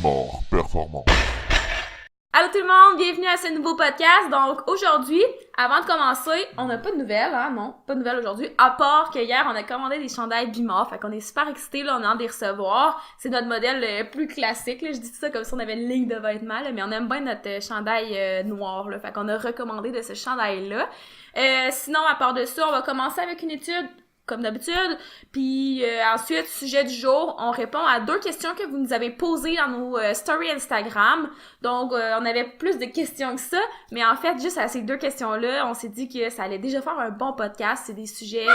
Mort performant. Allô tout le monde, bienvenue à ce nouveau podcast. Donc aujourd'hui, avant de commencer, on n'a pas de nouvelles, hein, non, pas de nouvelles aujourd'hui, à part que hier on a commandé des chandails Bimor, fait qu'on est super excités, là, on a hâte de les recevoir. C'est notre modèle plus classique, là, je dis ça comme si on avait une ligne de vêtements, là, mais on aime bien notre chandail noir, là, fait qu'on a recommandé de ce chandail-là. Sinon, à part de ça, on va commencer avec une étude comme d'habitude, puis ensuite, sujet du jour, on répond à 2 questions que vous nous avez posées dans nos stories Instagram. Donc, on avait plus de questions que ça, mais en fait, juste à ces 2 questions-là, on s'est dit que ça allait déjà faire un bon podcast. C'est des sujets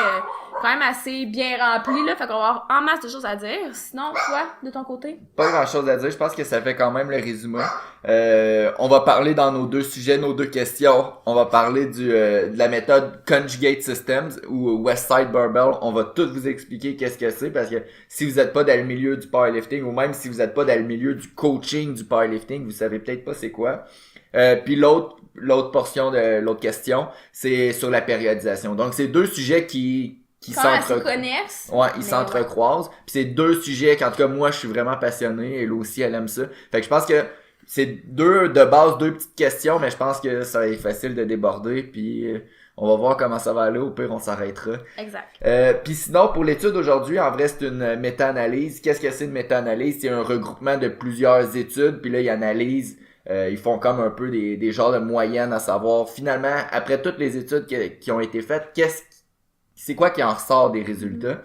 quand même assez bien remplis, là, fait qu'on va avoir en masse de choses à dire. Sinon, toi, de ton côté? Pas grand chose à dire, je pense que ça fait quand même le résumé. On va parler dans nos 2 sujets, nos 2 questions. On va parler de la méthode Conjugate Systems ou Westside Barbell. On va tout vous expliquer qu'est-ce que c'est, parce que si vous n'êtes pas dans le milieu du powerlifting, ou même si vous n'êtes pas dans le milieu du coaching du powerlifting, vous savez peut-être pas c'est quoi. Puis l'autre portion de l'autre question, c'est sur la périodisation. Donc c'est 2 sujets qui s'entrecroisent. Ouais, ils s'entrecroisent. Puis c'est 2 sujets qu'en tout cas moi je suis vraiment passionné, elle aussi elle aime ça. Fait que je pense que c'est 2 petites questions, mais je pense que ça va être facile de déborder, puis on va voir comment ça va aller, au pire on s'arrêtera. Exact. Puis sinon, pour l'étude aujourd'hui, en vrai c'est une méta-analyse. Qu'est-ce que c'est une méta-analyse? C'est un regroupement de plusieurs études, puis là ils analysent, ils font comme un peu des genres de moyennes, à savoir vraiment, après toutes les études qui ont été faites, c'est quoi qui en ressort des résultats.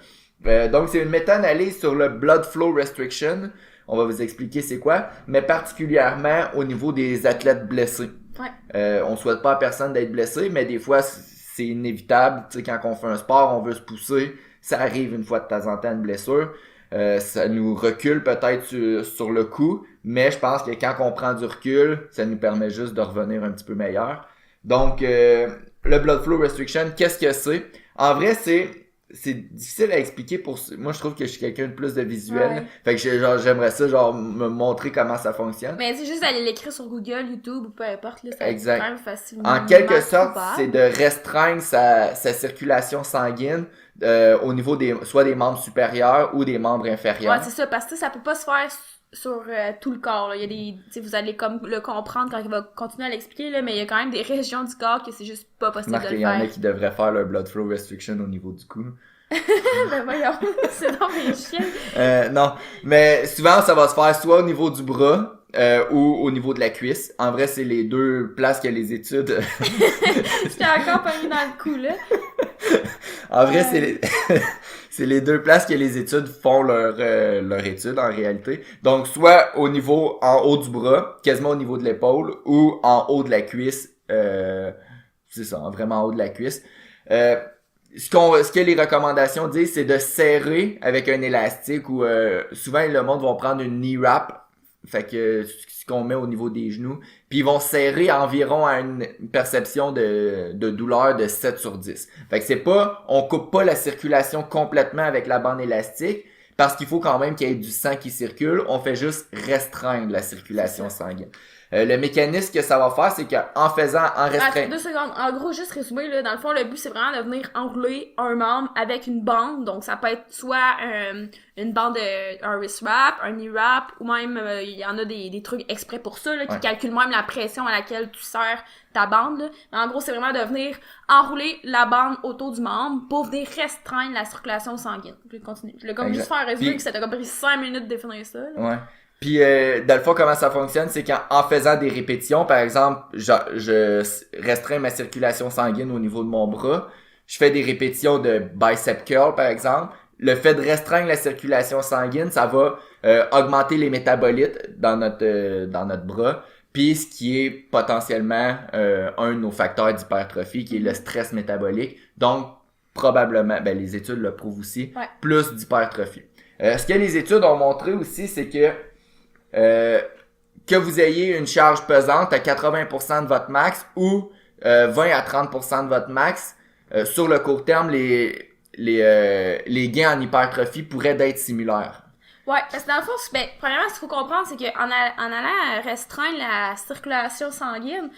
Donc c'est une méta-analyse sur le blood flow restriction. On va vous expliquer c'est quoi, mais particulièrement au niveau des athlètes blessés. Ouais. On souhaite pas à personne d'être blessé, mais des fois c'est inévitable. Tu sais, quand on fait un sport, on veut se pousser, ça arrive une fois de temps en temps une blessure. Ça nous recule peut-être sur le coup, mais je pense que quand on prend du recul, ça nous permet juste de revenir un petit peu meilleur. Donc le blood flow restriction, qu'est-ce que c'est? En vrai, c'est difficile à expliquer moi je trouve que je suis quelqu'un de plus de visuel. Ouais. Fait que j'aimerais ça me montrer comment ça fonctionne. Mais c'est juste d'aller l'écrire sur Google, YouTube ou peu importe, là, ça Exact. va être quand même facilement. En quelque sorte, trouvable. c'est de restreindre sa circulation sanguine au niveau soit des membres supérieurs ou des membres inférieurs. Ouais, c'est ça, parce que ça peut pas se faire sur tout le corps, là. Il y a des, tu sais, vous allez comme le comprendre quand il va continuer à l'expliquer, là, mais il y a quand même des régions du corps que c'est juste pas possible Marc, de le il y en faire. a qui devraient faire leur blood flow restriction au niveau du cou. Ben voyons, c'est dans mes chiens. Non, mais souvent ça va se faire soit au niveau du bras ou au niveau de la cuisse. En vrai, c'est les 2 places que les études. J'étais encore pas mis dans le coup, là. En vrai, c'est les 2 places que les études font leur étude en réalité. Donc, soit au niveau en haut du bras, quasiment au niveau de l'épaule, ou en haut de la cuisse. C'est ça, vraiment en haut de la cuisse. Ce que les recommandations disent, c'est de serrer avec un élastique, ou souvent le monde va prendre une knee wrap, fait que ce qu'on met au niveau des genoux, puis ils vont serrer environ à une perception de douleur de 7/10. Fait que on coupe pas la circulation complètement avec la bande élastique, parce qu'il faut quand même qu'il y ait du sang qui circule, on fait juste restreindre la circulation sanguine. Le mécanisme que ça va faire, c'est qu'en restreignant... 2 secondes. En gros, juste résumé, là, dans le fond, le but, c'est vraiment de venir enrouler un membre avec une bande. Donc, ça peut être soit une bande, un wrist wrap, un knee wrap, ou même, il y en a des trucs exprès pour ça, là, qui calculent même la pression à laquelle tu serres ta bande, là. Mais en gros, c'est vraiment de venir enrouler la bande autour du membre pour venir restreindre la circulation sanguine. Je vais continuer. Je l'ai comme juste faire un résumé, que ça t'a comme pris 5 minutes de définir ça, là. Ouais. Puis dans le fond, comment ça fonctionne, c'est qu'en faisant des répétitions, par exemple, je restreins ma circulation sanguine au niveau de mon bras, je fais des répétitions de bicep curl, par exemple. Le fait de restreindre la circulation sanguine, ça va augmenter les métabolites dans notre bras, puis ce qui est potentiellement un de nos facteurs d'hypertrophie, qui est le stress métabolique. Donc, probablement, les études le prouvent aussi, plus d'hypertrophie. Ce que les études ont montré aussi, c'est que vous ayez une charge pesante à 80% de votre max ou 20 à 30% de votre max, sur le court terme, les gains en hypertrophie pourraient être similaires. Ouais, parce que dans le fond, premièrement, ce qu'il faut comprendre, c'est qu'en allant restreindre la circulation sanguine,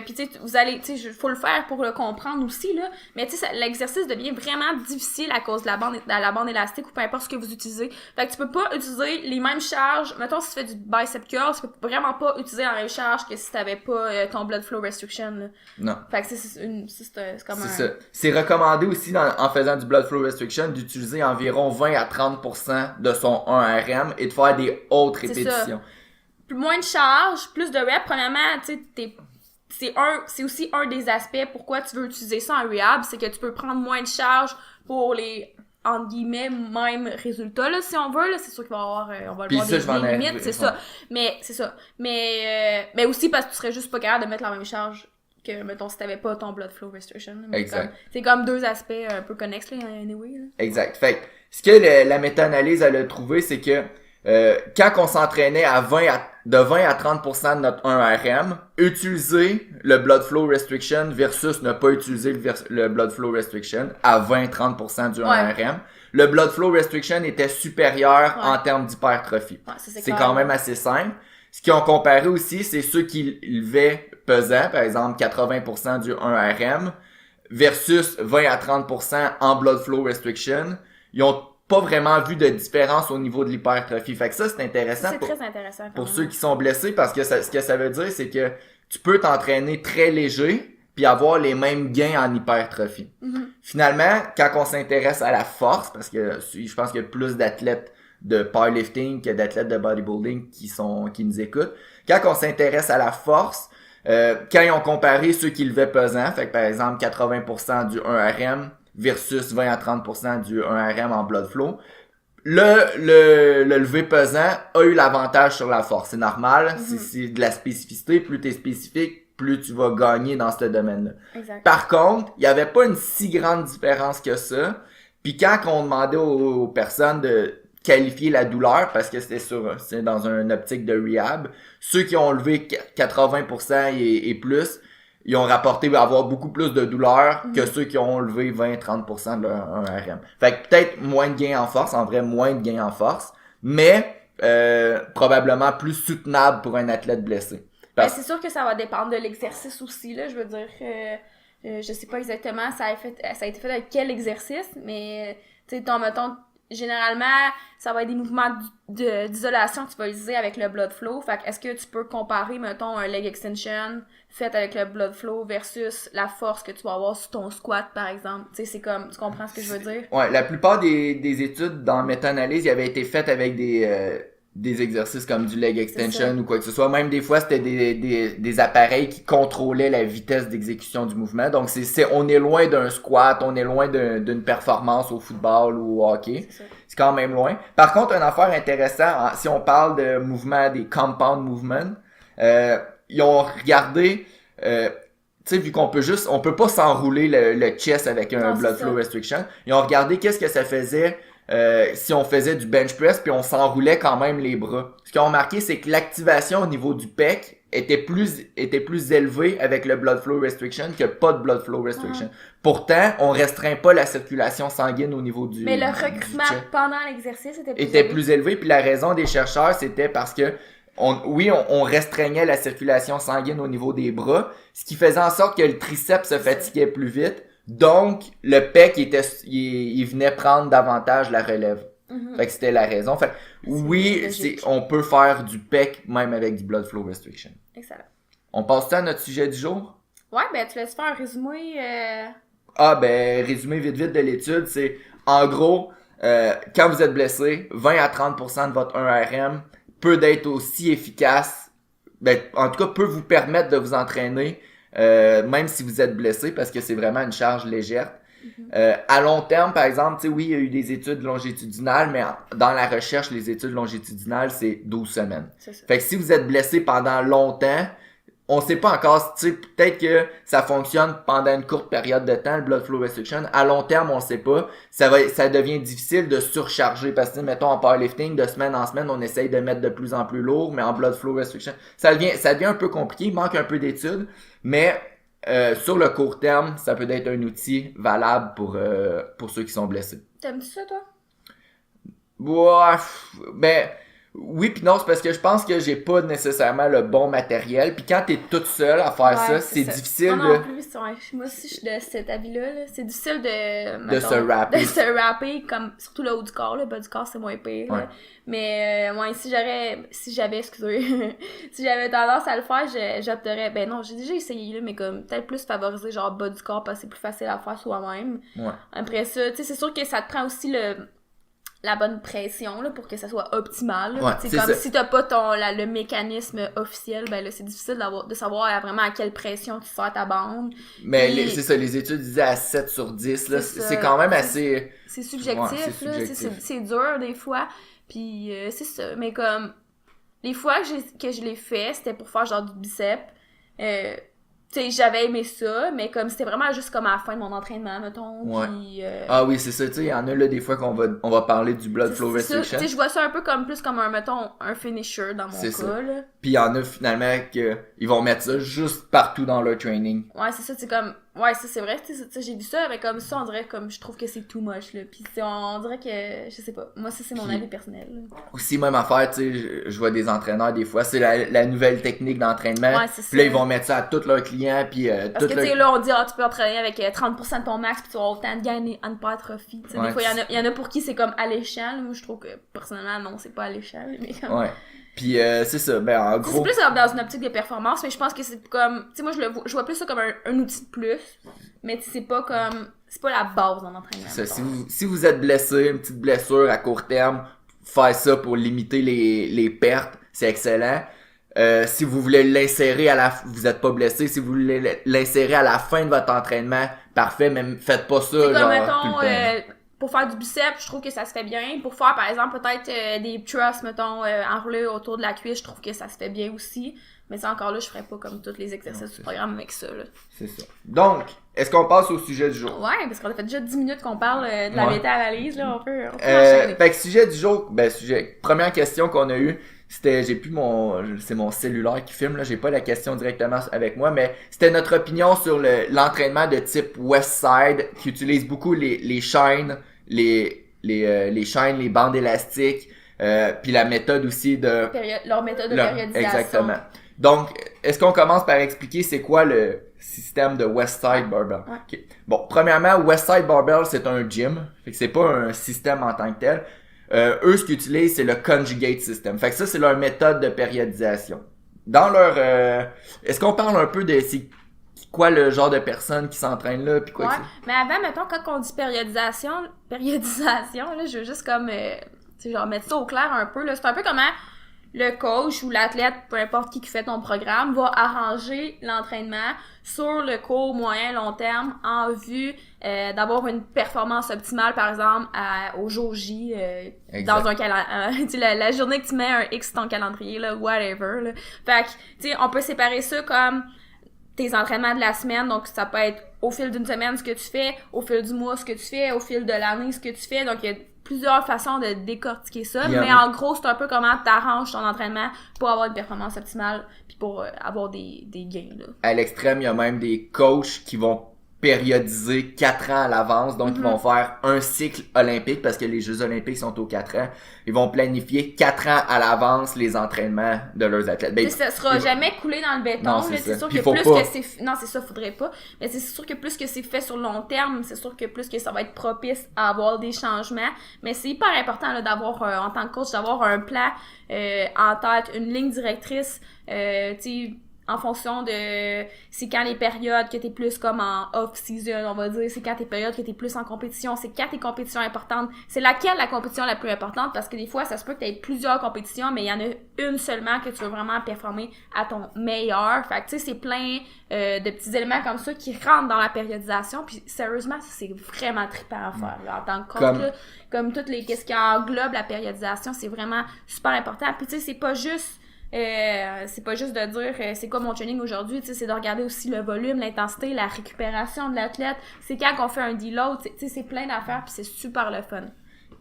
puis tu sais, vous allez, tu sais, faut le faire pour le comprendre aussi, là, mais tu sais, l'exercice devient vraiment difficile à cause de la bande élastique ou peu importe ce que vous utilisez. Fait que tu peux pas utiliser les mêmes charges. Mettons, si tu fais du bicep curl, tu peux vraiment pas utiliser la même charge que si t'avais pas ton blood flow restriction, là. Non. Fait que c'est comme C'est ça. C'est recommandé aussi en faisant du blood flow restriction d'utiliser environ 20 à 30% de son 1RM et de faire des hautes répétitions. Moins de charge, plus de reps. Premièrement, tu sais, c'est aussi un des aspects pourquoi tu veux utiliser ça en rehab, c'est que tu peux prendre moins de charge pour les entre guillemets mêmes résultats là, si on veut là. C'est sûr qu'il va y avoir on va le voir des limites, c'est ça. Mais aussi parce que tu serais juste pas capable de mettre la même charge que, mettons, si t'avais pas ton blood flow restriction. Exact. C'est comme deux aspects un peu connexes, là, anyway. Là. Exact. Fait que, ce que la méta-analyse, elle a trouvé, c'est que quand on s'entraînait de 20 à 30% de notre 1RM, utiliser le blood flow restriction versus ne pas utiliser le blood flow restriction à 20-30% du 1RM, le blood flow restriction était supérieur en termes d'hypertrophie. Ouais, c'est quand même assez simple. Ce qu'ils ont comparé aussi, c'est ceux qui levaient pesant, par exemple 80% du 1RM, versus 20 à 30% en blood flow restriction. Ils ont pas vraiment vu de différence au niveau de l'hypertrophie. Fait que ça, c'est intéressant. C'est très intéressant. Pour ceux qui sont blessés, parce que ce que ça veut dire, c'est que tu peux t'entraîner très léger puis avoir les mêmes gains en hypertrophie. Mm-hmm. Finalement, quand on s'intéresse à la force, parce que je pense qu'il y a plus d'athlètes de powerlifting que d'athlètes de bodybuilding qui nous écoutent. Quand on s'intéresse à la force, quand ils ont comparé ceux qui levaient pesant, fait que par exemple 80% du 1RM versus 20 à 30% du 1RM en blood flow, le lever pesant a eu l'avantage sur la force. C'est normal, c'est de la spécificité. Plus t'es spécifique, plus tu vas gagner dans ce domaine-là. Exact. Par contre, il n'y avait pas une si grande différence que ça. Puis quand on demandait aux personnes de qualifier la douleur, parce que c'est dans une optique de rehab, ceux qui ont levé 80% et plus, ils ont rapporté avoir beaucoup plus de douleur que ceux qui ont levé 20-30% de leur 1RM. Fait que peut-être moins de gains en force, en vrai moins de gains en force, mais probablement plus soutenable pour un athlète blessé. Ben, c'est sûr que ça va dépendre de l'exercice aussi, là. Je veux dire, je sais pas exactement ça a été fait avec quel exercice, mais tu sais, mettons, généralement, ça va être des mouvements d'isolation que tu vas utiliser avec le blood flow. Fait que est-ce que tu peux comparer, mettons, un leg extension fait avec le blood flow versus la force que tu vas avoir sur ton squat, par exemple? Tu sais, c'est comme, tu comprends ce que je veux dire? Ouais, la plupart des études dans méta-analyse, ils avaient été faites avec des exercices comme du leg extension ou quoi que ce soit. Même des fois, c'était des appareils qui contrôlaient la vitesse d'exécution du mouvement. Donc, on est loin d'un squat, on est loin d'une performance au football ou au hockey. C'est quand même loin. Par contre, une affaire intéressante, si on parle de mouvements, des compound movements, ils ont regardé, tu sais, vu on peut pas s'enrouler le chest avec un blood flow restriction. Ils ont regardé qu'est-ce que ça faisait si on faisait du bench press puis on s'enroulait quand même les bras. Ce qu'ils ont remarqué, c'est que l'activation au niveau du pec était plus élevée avec le blood flow restriction que pas de blood flow restriction. Pourtant, on restreint pas la circulation sanguine au niveau du. Mais le recrutement pendant l'exercice était plus élevé. Puis la raison des chercheurs, c'était parce que on restreignait la circulation sanguine au niveau des bras, ce qui faisait en sorte que le triceps se fatiguait plus vite. Donc, le pec, il venait prendre davantage la relève. Fait que c'était la raison. Fait on peut faire du pec même avec du blood flow restriction. Excellent. On passe-tu à notre sujet du jour? Ouais, ben tu laisses faire un résumé. Résumé vite de l'étude, c'est en gros, quand vous êtes blessé, 20 à 30% de votre 1RM peut être aussi efficace, en tout cas peut vous permettre de vous entraîner même si vous êtes blessé parce que c'est vraiment une charge légère. À long terme, par exemple, tu sais, oui, il y a eu des études longitudinales, mais dans la recherche, les études longitudinales, c'est 12 semaines. C'est ça. Fait que si vous êtes blessé pendant longtemps, on sait pas encore, tu sais, peut-être que ça fonctionne pendant une courte période de temps, le blood flow restriction. À long terme, on sait pas. Ça devient difficile de surcharger parce que, mettons, en powerlifting, de semaine en semaine, on essaye de mettre de plus en plus lourd, mais en blood flow restriction, ça devient un peu compliqué. Il manque un peu d'études, mais sur le court terme, ça peut être un outil valable pour ceux qui sont blessés. T'aimes-tu ça, toi? Ouais, ben oui puis non, c'est parce que je pense que j'ai pas nécessairement le bon matériel. Puis quand t'es toute seule à faire ça, c'est difficile moi non plus, moi aussi je suis de cet avis-là. C'est difficile de se rapper, comme surtout le haut du corps, le bas du corps c'est moins pire. Ouais. Mais moi si j'avais si j'avais tendance à le faire, j'opterais, ben non, j'ai déjà essayé là, mais comme peut-être plus favoriser genre bas du corps parce que c'est plus facile à faire soi-même. Ouais. Après ça, tu sais, c'est sûr que ça te prend aussi la bonne pression là, pour que ça soit optimal. Ouais, c'est c'est comme ça. si t'as pas le mécanisme officiel, ben là c'est difficile de savoir vraiment à quelle pression tu sers ta bande. Mais Puis, c'est ça, les études disaient à 7 sur 10, là, c'est c'est quand même assez... c'est subjectif, ouais, c'est là, subjectif. c'est dur des fois. Puis c'est ça, mais comme les fois que je l'ai fait, c'était pour faire genre du bicep. Tu sais, j'avais aimé ça, mais comme c'était vraiment juste comme à la fin de mon entraînement, mettons. Ouais. Puis, Ah oui, c'est ça, tu sais, il y en a là des fois on va parler du blood flow restriction. Tu sais, je vois ça un peu comme plus comme mettons, un finisher dans mon C'est cas, ça. là. Puis il y en a finalement que ils vont mettre ça juste partout dans leur training. Ouais, c'est ça, c'est comme... Ouais, ça, c'est vrai, tu sais, j'ai vu ça, mais comme ça, on dirait comme... Je trouve que c'est too much, là. Puis on dirait que... Je sais pas. Moi, ça, c'est mon avis personnel, là. Aussi, même affaire, tu sais, je vois des entraîneurs des fois, c'est la nouvelle technique d'entraînement. Ouais, c'est ça. Puis là, ils vont mettre ça à tous leurs clients, puis Parce que, tu sais, là, on dit, tu peux entraîner avec 30% de ton max, puis tu vas autant de gains en hypertrophie. Tu sais, des fois, il y en a pour qui c'est comme alléchant, là. Moi, je trouve que, personnellement, non, c'est pas alléchant, là, mais comme... Ouais. Puis c'est ça, ben en gros... C'est plus dans une optique de performance, mais je pense que c'est comme... Tu sais, moi, je vois plus ça comme un outil de plus, mais c'est pas comme... C'est pas la base dans l'entraînement. Ça, si vous êtes blessé, une petite blessure à court terme, faire ça pour limiter les pertes, c'est excellent. Si vous voulez l'insérer vous êtes pas blessé, si vous voulez l'insérer à la fin de votre entraînement, parfait, mais faites pas ça genre comme, mettons, tout le temps. Pour faire du biceps, je trouve que ça se fait bien. Pour faire, par exemple, peut-être des thrusts, mettons, enroulés autour de la cuisse, je trouve que ça se fait bien aussi. Mais ça, encore là, je ferais pas comme tous les exercices du programme avec ça, là. C'est ça. Donc, est-ce qu'on passe au sujet du jour? Ouais, parce qu'on a fait déjà 10 minutes qu'on parle de la méta-analyse, là, on peut enchaîner. Fait que sujet du jour, première question qu'on a eue, c'était, c'est mon cellulaire qui filme, là, j'ai pas la question directement avec moi, mais c'était notre opinion sur l'entraînement de type Westside, qui utilise beaucoup les chaînes, les chaînes, les bandes élastiques, puis la méthode aussi de... Leur méthode de périodisation. Exactement. Donc, est-ce qu'on commence par expliquer c'est quoi le système de Westside Barbell? Ouais. Okay. Bon, premièrement, Westside Barbell, c'est un gym. Fait que c'est pas un système en tant que tel. Eux, ce qu'ils utilisent, c'est le conjugate system. Fait que ça, c'est leur méthode de périodisation. Dans leur... est-ce qu'on parle un peu de c'est quoi le genre de personnes qui s'entraînent là? Puis quoi ouais, mais avant, mettons, quand on dit périodisation, là, je veux juste comme... tu sais, genre mettre ça au clair un peu, là. C'est un peu comment le coach ou l'athlète, peu importe qui fait ton programme, va arranger l'entraînement sur le court, moyen, long terme en vue d'avoir une performance optimale, par exemple, au jour J, dans un calendrier. Tu sais, la journée que tu mets un X dans ton calendrier, là, whatever, là. Fait que, tu sais, on peut séparer ça comme tes entraînements de la semaine, donc ça peut être au fil d'une semaine ce que tu fais, au fil du mois ce que tu fais, au fil de l'année ce que tu fais, donc il y a plusieurs façons de décortiquer ça, mais en gros, c'est un peu comment t'arranges ton entraînement pour avoir une performance optimale puis pour avoir des gains, là. À l'extrême, il y a même des coachs qui vont périodiser 4 ans à l'avance, donc ils vont faire un cycle olympique parce que les Jeux olympiques sont aux 4 ans. Ils vont planifier 4 ans à l'avance les entraînements de leurs athlètes. Ben, ça sera jamais coulé dans le béton, non, c'est sûr puis que plus pas. que c'est... Non, c'est ça, faudrait pas. Mais c'est sûr que plus que c'est fait sur le long terme, c'est sûr que plus que ça va être propice à avoir des changements. Mais c'est hyper important là, d'avoir, en tant que coach, d'avoir un plan en tête, une ligne directrice, tu sais, en fonction de c'est quand les périodes que t'es plus comme en off-season, on va dire, c'est quand tes périodes que t'es plus en compétition, c'est quand tes compétitions importantes, c'est laquelle la compétition la plus importante, parce que des fois, ça se peut que t'aies plusieurs compétitions, mais il y en a une seulement que tu veux vraiment performer à ton meilleur. Fait que tu sais, c'est plein de petits éléments comme ça qui rentrent dans la périodisation, puis sérieusement, c'est vraiment trippant à faire, là, en tant que coach, là, comme toutes les qu'est-ce qui englobe la périodisation, c'est vraiment super important. Puis tu sais, c'est pas juste de dire c'est quoi mon training aujourd'hui, tu sais, c'est de regarder aussi le volume, l'intensité, la récupération de l'athlète, c'est quand qu'on fait un deload, tu sais, c'est plein d'affaires puis c'est super le fun.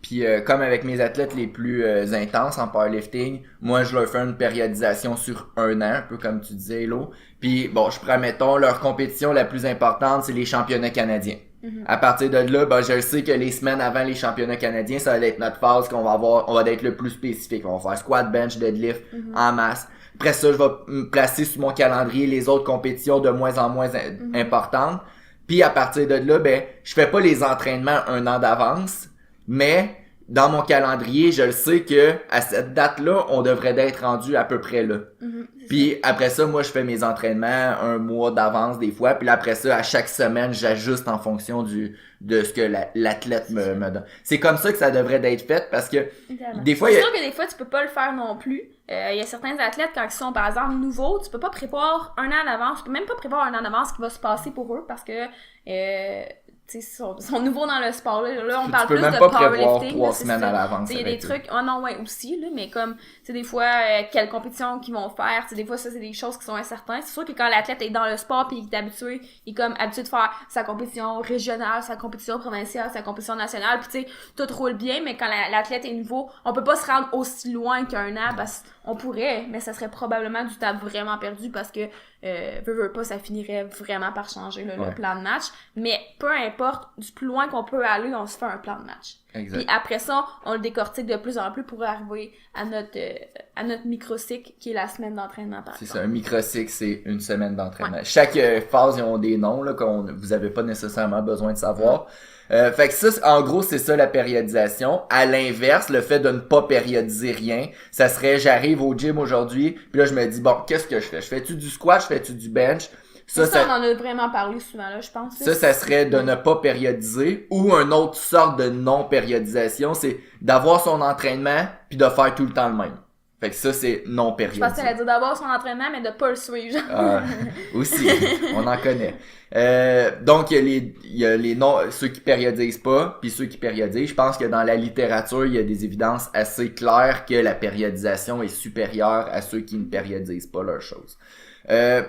Puis comme avec mes athlètes les plus intenses en powerlifting, moi je leur fais une périodisation sur 1 an, un peu comme tu disais, Hello. Puis bon, je prends mettons leur compétition la plus importante, c'est les championnats canadiens. À partir de là, ben, je sais que les semaines avant les championnats canadiens, ça va être notre phase qu'on va avoir, on va être le plus spécifique. On va faire squat, bench, deadlift en masse. Après ça, je vais me placer sur mon calendrier les autres compétitions de moins en moins importantes. Puis à partir de là, ben, je fais pas les entraînements un an d'avance, mais dans mon calendrier, je le sais que à cette date-là, on devrait être rendu à peu près là. Puis après ça, moi, je fais mes entraînements un mois d'avance des fois. Puis là, après ça, à chaque semaine, j'ajuste en fonction de ce que l'athlète me donne. C'est comme ça que ça devrait être fait parce que des fois... C'est sûr que des fois, tu peux pas le faire non plus. Il y a certains athlètes, quand ils sont, par exemple, nouveaux, tu peux pas prévoir un an d'avance. Tu peux même pas prévoir un an d'avance ce qui va se passer pour eux parce que... ils sont nouveaux dans le sport. Là on parle plus de powerlifting. 3 semaines à l'avance. Il y a des trucs, aussi, là, mais comme, des fois, quelles compétitions qu'ils vont faire, des fois, ça, c'est des choses qui sont incertaines. C'est sûr que quand l'athlète est dans le sport pis il est habitué, il est comme habitué de faire sa compétition régionale, sa compétition provinciale, sa compétition nationale, pis tout roule bien, mais quand l'athlète est nouveau, on peut pas se rendre aussi loin qu'un an, parce qu'on pourrait, mais ça serait probablement du temps vraiment perdu parce que veux pas, ça finirait vraiment par changer le plan de match. Mais peu importe, du plus loin qu'on peut aller, on se fait un plan de match. Exact. Puis après ça, on le décortique de plus en plus pour arriver à notre microcycle qui est la semaine d'entraînement par exemple. C'est ça, un microcycle, c'est une semaine d'entraînement. Chaque phase, ils ont des noms là vous avez pas nécessairement besoin de savoir. Fait que ça, en gros, c'est ça la périodisation. À l'inverse, le fait de ne pas périodiser rien, ça serait j'arrive au gym aujourd'hui, puis là je me dis bon, qu'est-ce que je fais? Je fais-tu du squat, je fais-tu du bench? Ça, on en a vraiment parlé souvent là, je pense. Ça serait de ne pas périodiser, ou une autre sorte de non-périodisation, c'est d'avoir son entraînement puis de faire tout le temps le même. Fait que ça, c'est non périodisé. Je pense que t'allais dire d'avoir son entraînement, mais de pas le suivre. Aussi, on en connaît. Donc, il y a les non, ceux qui périodisent pas, puis ceux qui périodisent. Je pense que dans la littérature, il y a des évidences assez claires que la périodisation est supérieure à ceux qui ne périodisent pas leurs choses.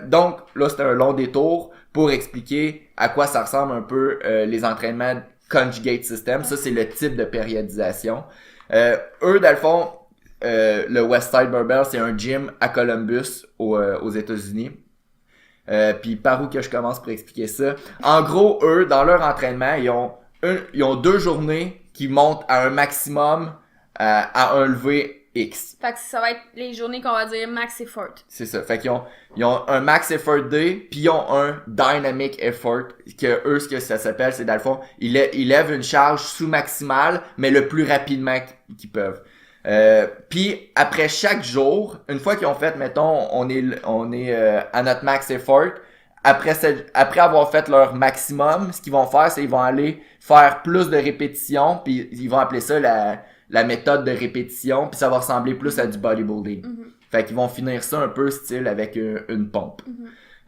Donc, là, c'était un long détour pour expliquer à quoi ça ressemble un peu les entraînements conjugate system. Ça, c'est le type de périodisation. Eux, dans le fond, le Westside Barbell, c'est un gym à Columbus aux États-Unis. Puis par où que je commence pour expliquer ça? En gros, eux, dans leur entraînement, ils ont 2 journées qui montent à un maximum à un levé X. Fait que ça va être les journées qu'on va dire max effort. C'est ça. Fait qu'ils ont un max effort day, puis ils ont un dynamic effort, que eux, ce que ça s'appelle, c'est dans le fond, ils lèvent une charge sous-maximale, mais le plus rapidement qu'ils peuvent. Puis après chaque jour, une fois qu'ils ont fait, mettons, on est à notre max effort, après avoir fait leur maximum, ce qu'ils vont faire, c'est qu'ils vont aller faire plus de répétitions, puis ils vont appeler ça la méthode de répétition, puis ça va ressembler plus à du bodybuilding. Fait qu'ils vont finir ça un peu style avec une pompe.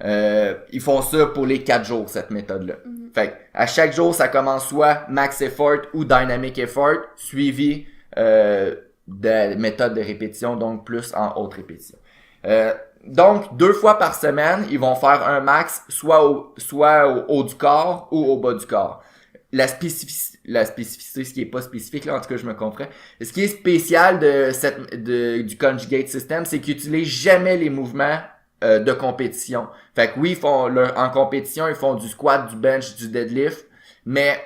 Ils font ça pour les 4 jours, cette méthode-là. Fait à chaque jour, ça commence soit max effort ou dynamic effort, suivi de méthode de répétition, donc plus en haute répétition. Donc, 2 fois par semaine, ils vont faire un max soit au haut du corps ou au bas du corps. La spécificité, ce qui est pas spécifique, là, en tout cas, je me comprends. Ce qui est spécial du conjugate system, c'est qu'ils utilisent jamais les mouvements de compétition. Fait que oui, en compétition, ils font du squat, du bench, du deadlift, mais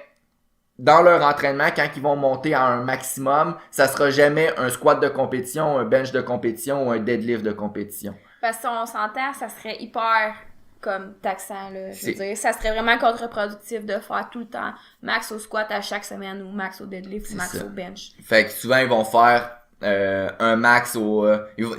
dans leur entraînement, quand ils vont monter à un maximum, ça sera jamais un squat de compétition, un bench de compétition ou un deadlift de compétition. Parce qu'on s'entend, ça serait hyper comme taxant, là. Je veux dire, ça serait vraiment contre-productif de faire tout le temps max au squat à chaque semaine ou max au deadlift ou max au bench. Fait que souvent, ils vont faire un max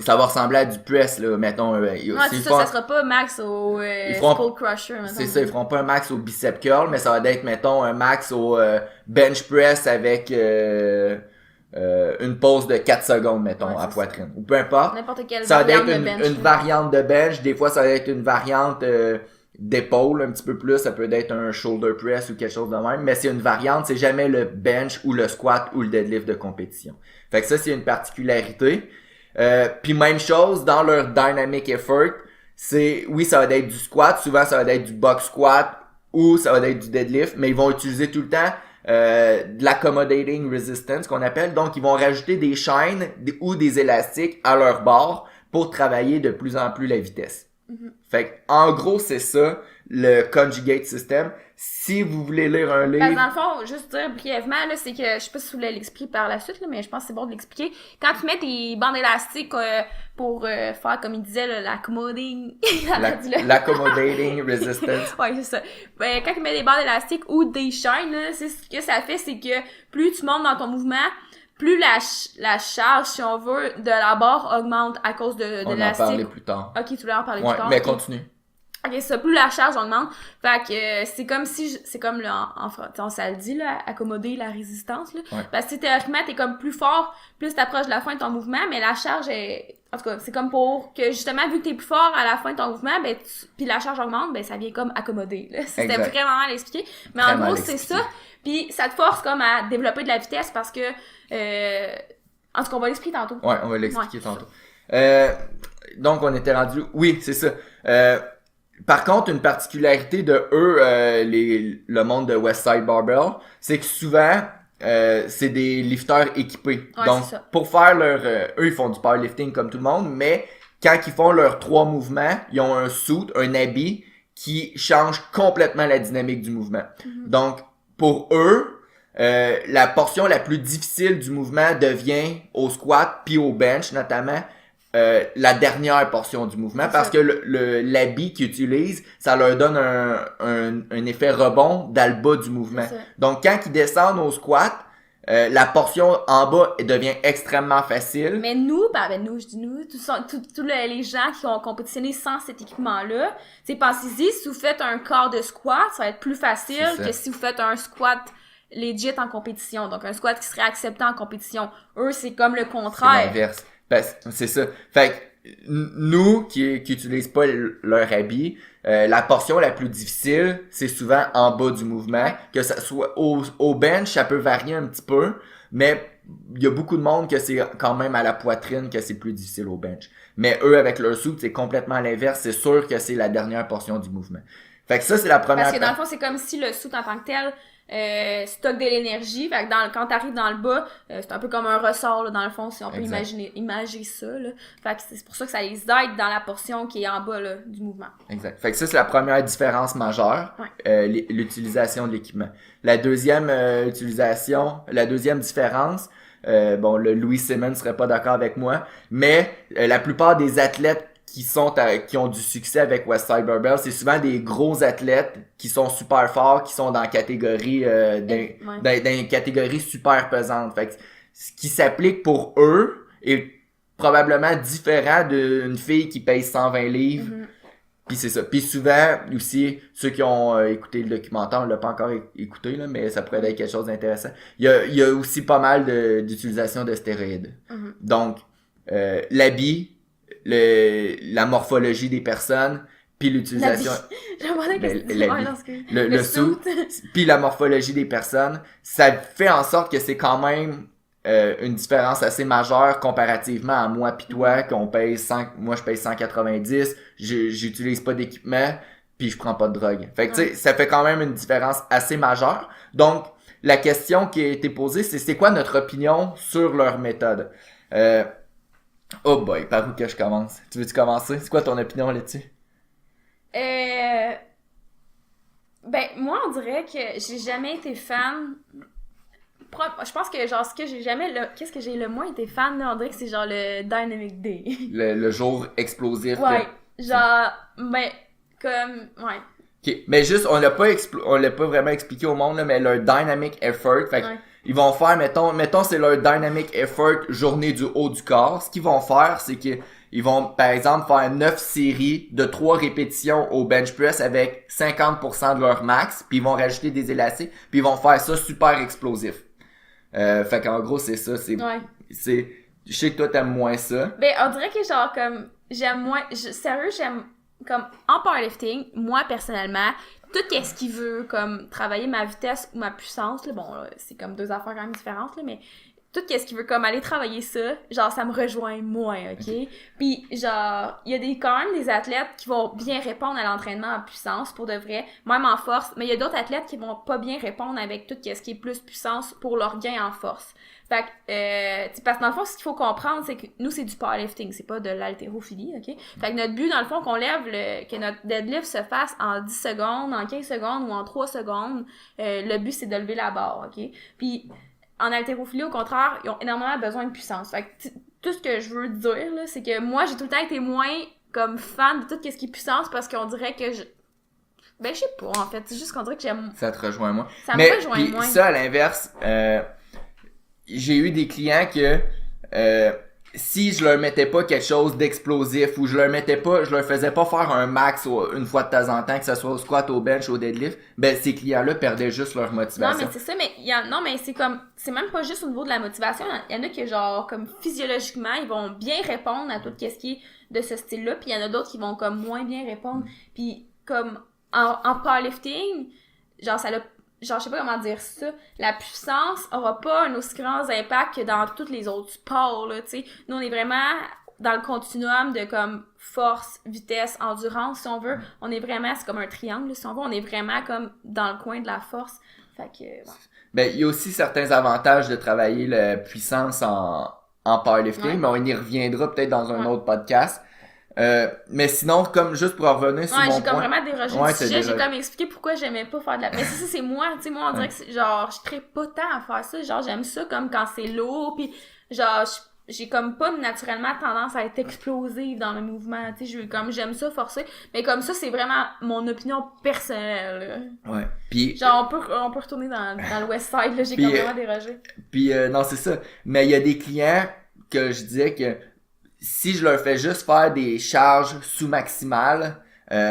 ça va ressembler à du press, là, mettons. Ça sera pas max au skull crusher. Mettons. C'est ça, ils feront pas un max au bicep curl, mais ça va être, mettons, un max au bench press avec une pause de 4 secondes, mettons, à poitrine. Ou peu importe. N'importe quelle ça va variante être de bench. Une variante de bench. Des fois, ça va être une variante d'épaule un petit peu plus. Ça peut être un shoulder press ou quelque chose de même. Mais c'est une variante. C'est jamais le bench ou le squat ou le deadlift de compétition. Fait que ça, c'est une particularité. Puis même chose, dans leur dynamic effort, oui, ça va être du squat. Souvent, ça va être du box squat ou ça va être du deadlift. Mais ils vont utiliser tout le temps de l'accommodating resistance qu'on appelle. Donc, ils vont rajouter des chaînes ou des élastiques à leur barre pour travailler de plus en plus la vitesse. Fait que, en gros, c'est ça, le conjugate system. Si vous voulez lire un livre... Dans le fond, juste dire brièvement, là, c'est que, je sais pas si vous voulez l'expliquer par la suite, là, mais je pense que c'est bon de l'expliquer. Quand tu mets des bandes élastiques pour faire, comme il disait, là, l'accommodating... L'accommodating resistance. Ouais, c'est ça. Ben, quand tu mets des bandes élastiques ou des chaînes, là, c'est ce que ça fait, c'est que plus tu montes dans ton mouvement, plus la charge, si on veut, de la barre augmente à cause de On l'élastique. en parlait plus tard. Ok, tu voulais en parler Ouais, plus tard. mais continue. Ok, c'est ça, plus la charge augmente. Fait que c'est comme si, c'est comme là, ça le dit, là, accommoder la résistance, là. Ouais. Parce que théoriquement, t'es comme plus fort, plus t'approches de la fin de ton mouvement, mais la charge est, en tout cas, c'est comme pour que justement, vu que t'es plus fort à la fin de ton mouvement, ben, puis la charge augmente, ben, ça vient comme accommoder, là. C'était Exact. vraiment mal expliqué. Mais Très en gros, mal c'est expliqué. ça. Puis ça te force comme à développer de la vitesse parce que, en tout cas, on va l'expliquer tantôt. Ouais, on va l'expliquer Ouais. tantôt. Donc, on était rendu... Oui, c'est ça. Par contre, une particularité de eux, le monde de Westside Barbell, c'est que souvent, c'est des lifteurs équipés. Ouais, Donc, c'est ça. pour faire leur... eux, ils font du powerlifting comme tout le monde, mais quand ils font leurs 3 mouvements, ils ont un suit, un habit, qui change complètement la dynamique du mouvement. Donc, pour eux, la portion la plus difficile du mouvement devient au squat puis au bench notamment la dernière portion du mouvement C'est parce ça. que l'habit qu'ils utilisent, ça leur donne un effet rebond dans le bas du mouvement. C'est ça. Donc quand ils descendent au squat, la portion en bas devient extrêmement facile. Mais nous, nous, je dis nous, tous les gens qui ont compétitionné sans cet équipement-là, c'est pensez-y, si vous faites un quart de squat, ça va être plus facile C'est ça. que si vous faites un squat legit en compétition. Donc, un squat qui serait accepté en compétition. Eux, c'est comme le C'est contraire. l'inverse. C'est ça. Fait que nous qui utilisent pas leur habit, la portion la plus difficile, c'est souvent en bas du mouvement. Ouais. Que ça soit au bench, ça peut varier un petit peu, mais il y a beaucoup de monde que c'est quand même à la poitrine que c'est plus difficile au bench. Mais eux, avec leur suit, c'est complètement l'inverse. C'est sûr que c'est la dernière portion du mouvement. Fait que ça, c'est la première Parce que dans le fond, c'est comme si le suit en tant que tel stocke de l'énergie. Fait que quand t'arrives dans le bas, c'est un peu comme un ressort, là, dans le fond, si on peut Exact. imaginer ça, là. Fait que c'est pour ça que ça les aide dans la portion qui est en bas, là, du mouvement. Exact. Fait que ça, c'est la première différence majeure, Ouais. l'utilisation de l'équipement. La deuxième la deuxième différence, bon, le Louis Simmons serait pas d'accord avec moi, mais la plupart des athlètes qui ont du succès avec Westside Barbell, c'est souvent des gros athlètes qui sont super forts, qui sont dans la catégorie dans une catégorie super pesante. Fait que ce qui s'applique pour eux est probablement différent d'une fille qui pèse 120 livres. Puis c'est ça. Puis souvent aussi, ceux qui ont écouté le documentaire, on l'a pas encore écouté, là, mais ça pourrait être quelque chose d'intéressant. Il y a aussi pas mal d'utilisation de stéroïdes. Donc, l'habit, la morphologie des personnes, puis l'utilisation... J'ai demandé Ben, qu'est-ce que l'habit. le Le suit, puis la morphologie des personnes, ça fait en sorte que c'est quand même une différence assez majeure comparativement à moi pis toi, qu'on pèse moi je pèse 190, j'utilise pas d'équipement, puis je prends pas de drogue. Fait que tu sais, ça fait quand même une différence assez majeure. Donc, la question qui a été posée, c'est quoi notre opinion sur leur méthode? Oh boy, par où que je commence? Tu veux-tu commencer? C'est quoi ton opinion là-dessus? Ben, moi, on dirait que j'ai jamais été fan. Je pense que, genre, qu'est-ce que j'ai le moins été fan, là, on dirait que c'est genre le Dynamic Day. Le jour explosif. Ouais. Genre, ben, ouais. Ok, mais juste, on l'a pas vraiment expliqué au monde, là, mais leur dynamic effort, fait que Ouais. ils vont faire, mettons, c'est leur dynamic effort journée du haut du corps. Ce qu'ils vont faire, c'est que ils vont, par exemple, faire 9 séries de 3 répétitions au bench press avec 50% de leur max, puis ils vont rajouter des élastiques, puis ils vont faire ça super explosif. Fait qu'en gros, c'est ça, Ouais. je sais que toi t'aimes moins ça. Ben, on dirait que, genre, comme, sérieux, j'aime, comme, en powerlifting, moi, personnellement, tout ce qui veut, comme, travailler ma vitesse ou ma puissance, là, bon, là, c'est comme deux affaires quand même différentes, là, mais tout ce qui veut comme aller travailler ça, genre ça me rejoint moins, ok? Puis genre, il y a quand même des athlètes qui vont bien répondre à l'entraînement en puissance pour de vrai, même en force, mais il y a d'autres athlètes qui vont pas bien répondre avec tout ce qui est plus puissance pour leur gain en force. Fait que, parce que dans le fond, ce qu'il faut comprendre, c'est que nous, c'est du powerlifting, c'est pas de l'haltérophilie, ok? Fait que notre but, dans le fond, que notre deadlift se fasse en 10 secondes, en 15 secondes ou en 3 secondes, le but, c'est de lever la barre, ok? Puis, en haltérophilie, au contraire, ils ont énormément besoin de puissance. Fait que, tout ce que je veux dire, là, c'est que moi, j'ai tout le temps été moins, comme, fan de tout ce qui est puissance parce qu'on dirait que je sais pas, en fait. C'est juste qu'on dirait que j'aime... Ça te rejoint moins. Ça me rejoint moins. Ça, à l'inverse, j'ai eu des clients que si je leur mettais pas quelque chose d'explosif ou je leur faisais pas faire un max une fois de temps en temps, que ce soit au squat, au bench, au deadlift, ben ces clients-là perdaient juste leur motivation. Non, mais c'est ça, mais mais c'est même pas juste au niveau de la motivation. Il y en a qui, genre, comme physiologiquement, ils vont bien répondre à tout ce qui est de ce style-là, puis il y en a d'autres qui vont comme moins bien répondre. Puis comme en powerlifting, genre je sais pas comment dire ça, la puissance aura pas un aussi grand impact que dans tous les autres sports, là, tu sais. Nous, on est vraiment dans le continuum de comme force, vitesse, endurance, si on veut. On est vraiment, c'est comme un triangle, si on veut. On est vraiment comme dans le coin de la force. Fait que, ouais. Ben, il y a aussi certains avantages de travailler la puissance en powerlifting, mais on y reviendra peut-être dans un autre podcast. Mais sinon, comme juste pour en revenir sur mon point... Ouais, j'ai comme vraiment dérogé du sujet, j'ai comme expliqué pourquoi j'aimais pas faire de la... Mais c'est moi, tu sais, moi, on dirait que c'est, genre, je traite pas tant à faire ça, genre, j'aime ça comme quand c'est lourd, pis genre, j'ai comme pas naturellement tendance à être explosive dans le mouvement, tu sais, j'aime ça forcer, mais comme ça, c'est vraiment mon opinion personnelle, là. Ouais, pis... Genre, on peut retourner dans le West Side, là, j'ai comme vraiment dérogé. Puis non, c'est ça, mais il y a des clients que je disais que si je leur fais juste faire des charges sous-maximales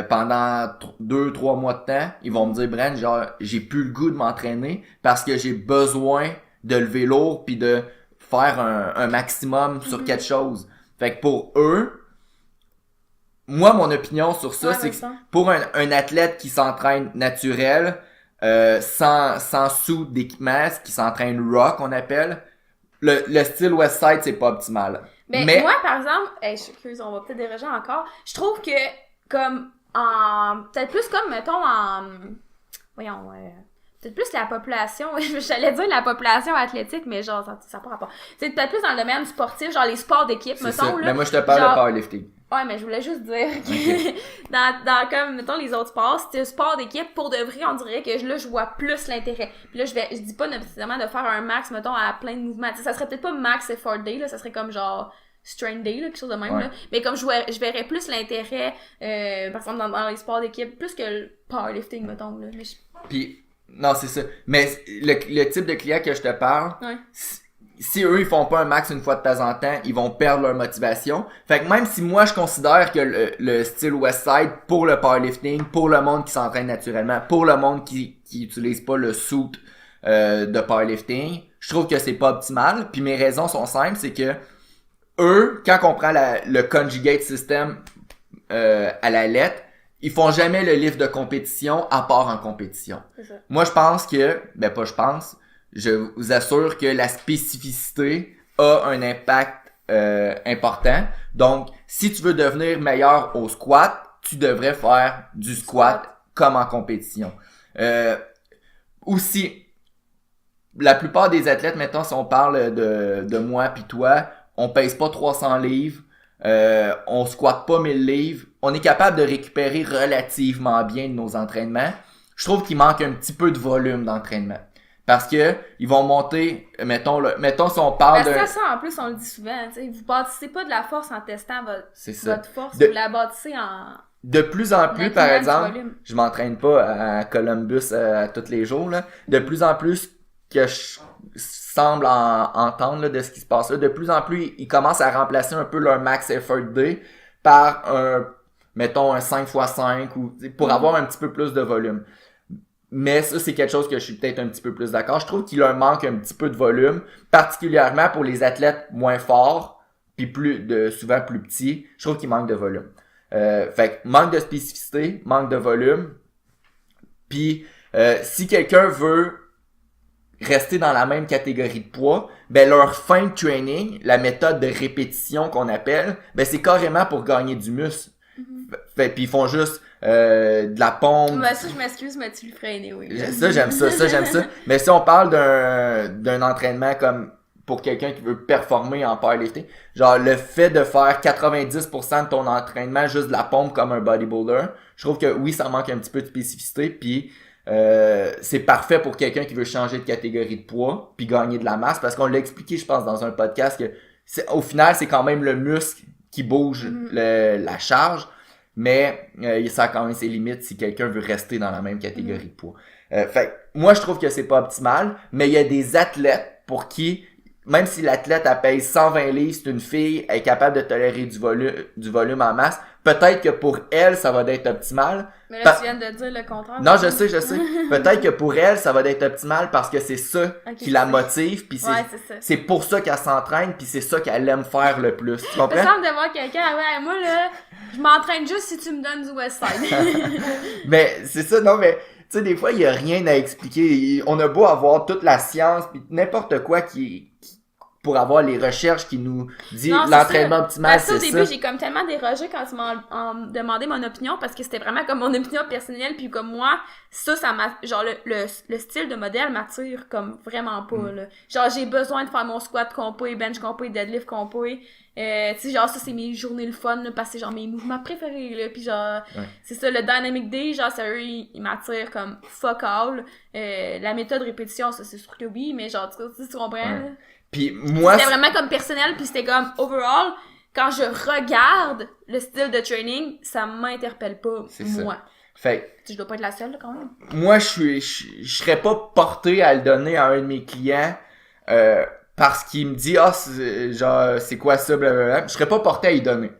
pendant 2-3 mois de temps, ils vont me dire, Bren, genre, j'ai plus le goût de m'entraîner parce que j'ai besoin de lever lourd puis de faire un maximum sur quelque chose. Fait que pour eux, moi, mon opinion sur ça, c'est que pour un athlète qui s'entraîne naturel, sans sous d'équipement, qui s'entraîne raw, qu'on appelle, le style Westside, c'est pas optimal. Mais moi, par exemple, je suis curieuse, on va peut-être déroger encore. Je trouve que, comme, peut-être plus comme, mettons, peut-être plus la population, j'allais dire la population athlétique, mais genre, ça n'a pas rapport. C'est peut-être plus dans le domaine sportif, genre les sports d'équipe, mettons, là. Mais moi, je te parle de powerlifting. Ouais, mais je voulais juste dire que dans comme, mettons, les autres sports, si c'est sport d'équipe, pour de vrai, on dirait que là, je vois plus l'intérêt. Puis là, je dis pas nécessairement de faire un max, mettons, à plein de mouvements. T'sais, ça serait peut-être pas max effort day, là, ça serait comme genre strain day, là, quelque chose de même, là. Mais comme je verrais plus l'intérêt, par exemple, dans les sports d'équipe, plus que le powerlifting, mettons, là. Puis, non, c'est ça. Mais le type de client que je te parle, si eux, ils font pas un max une fois de temps en temps, ils vont perdre leur motivation. Fait que même si moi, je considère que le style Westside, pour le powerlifting, pour le monde qui s'entraîne naturellement, pour le monde qui utilise pas le suit de powerlifting, je trouve que c'est pas optimal. Puis mes raisons sont simples, c'est que eux, quand on prend le conjugate system à la lettre, ils font jamais le livre de compétition à part en compétition. Moi, je pense que, je vous assure que la spécificité a un impact important. Donc, si tu veux devenir meilleur au squat, tu devrais faire du squat comme en compétition. Aussi, la plupart des athlètes, mettons, si on parle de moi puis toi, on pèse pas 300 livres, on squatte pas 1000 livres, on est capable de récupérer relativement bien de nos entraînements. Je trouve qu'il manque un petit peu de volume d'entraînement. Parce que ils vont monter, mettons si on parle de... Ça, en plus, on le dit souvent, tu sais, vous bâtissez pas de la force en testant votre force, vous la bâtissez en... De plus en plus, par exemple, je m'entraîne pas à Columbus tous les jours, là. De plus en plus que je semble entendre là, de ce qui se passe là, de plus en plus, ils commencent à remplacer un peu leur max effort day par un 5x5 ou pour avoir un petit peu plus de volume. Mais ça, c'est quelque chose que je suis peut-être un petit peu plus d'accord. Je trouve qu'il leur manque un petit peu de volume, particulièrement pour les athlètes moins forts, puis souvent plus petits. Je trouve qu'il manque de volume. Fait que manque de spécificité, manque de volume. Puis si quelqu'un veut rester dans la même catégorie de poids, ben leur fin de training, la méthode de répétition qu'on appelle, ben c'est carrément pour gagner du muscle. Puis ils font juste de la pompe. Ben ça, je m'excuse, mais tu le ferais anyway. Ça, j'aime ça. Mais si on parle d'un entraînement comme pour quelqu'un qui veut performer en powerlifting, genre le fait de faire 90% de ton entraînement juste de la pompe comme un bodybuilder, je trouve que oui, ça manque un petit peu de spécificité, puis c'est parfait pour quelqu'un qui veut changer de catégorie de poids puis gagner de la masse, parce qu'on l'a expliqué, je pense, dans un podcast que au final, c'est quand même le muscle qui bouge la charge, mais ça a quand même ses limites si quelqu'un veut rester dans la même catégorie de poids. Fait moi, je trouve que c'est pas optimal, mais il y a des athlètes pour qui, même si l'athlète elle pèse 120 livres, c'est une fille, elle est capable de tolérer du volume en masse, peut-être que pour elle, ça va être optimal. Mais là, tu viens de dire le contraire. Non, je sais. Peut-être que pour elle, ça va être optimal parce que c'est ça qui la motive, puis c'est pour ça qu'elle s'entraîne, puis c'est ça qu'elle aime faire le plus. Tu comprends? Ça semble de voir quelqu'un, ouais, moi là, je m'entraîne juste si tu me donnes du Westside. Mais c'est ça, non, mais tu sais, des fois, il y a rien à expliquer. On a beau avoir toute la science, puis n'importe quoi pour avoir les recherches qui nous dit l'entraînement optimal, c'est ça. Au début, j'ai comme tellement dérogé quand tu m'as demandé mon opinion, parce que c'était vraiment comme mon opinion personnelle, puis comme moi, ça m'a, genre le style de modèle m'attire comme vraiment pas, là. Genre, j'ai besoin de faire mon squat complet, bench complet, deadlift complet. Tu sais, genre, ça, c'est mes journées le fun, là, parce que c'est genre mes mouvements préférés, là, pis genre, c'est ça, le Dynamic Day, genre, sérieux, il m'attire comme fuck all. La méthode répétition, ça, c'est sûr que oui, mais genre, tu comprends, là? Puis moi, c'était vraiment comme personnel, puis c'était comme overall, quand je regarde le style de training, ça m'interpelle pas, moi. Fait je dois pas être la seule, là, quand même. Moi, je serais pas porté à le donner à un de mes clients parce qu'il me dit genre c'est quoi ça, blablabla. Je serais pas porté à y donner.